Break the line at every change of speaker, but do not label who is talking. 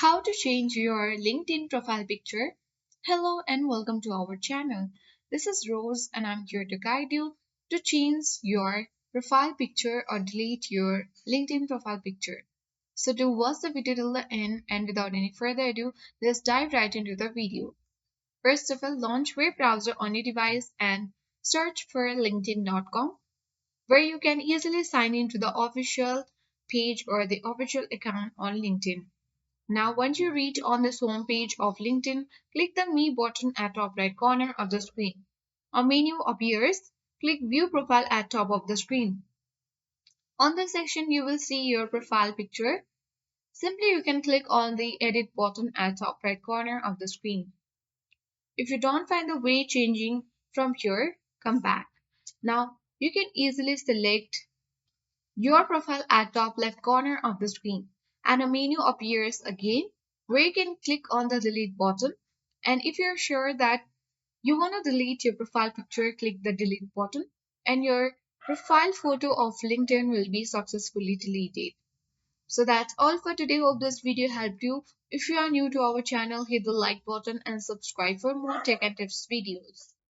How to change your LinkedIn profile picture. Hello and welcome to our channel. This is Rose and I'm here to guide you to change your profile picture or delete your LinkedIn profile picture. So do watch the video till the end, and without any further ado, let's dive right into the video. First of all, launch web browser on your device and search for linkedin.com, where you can easily sign in to the official page or the official account on LinkedIn. Now, once you reach on this home page of LinkedIn, click the Me button at top right corner of the screen. A menu appears. Click View Profile at top of the screen. On this section, you will see your profile picture. Simply, you can click on the Edit button at top right corner of the screen. If you don't find the way changing from here, come back. Now, you can easily select your profile at top left corner of the screen, and a menu appears again where you can click on the delete button. And if you're sure that you want to delete your profile picture, click the delete button and your profile photo of LinkedIn will be successfully deleted. So that's all for today. Hope this video helped you. If you are new to our channel, hit the like button and subscribe for more tech and tips videos.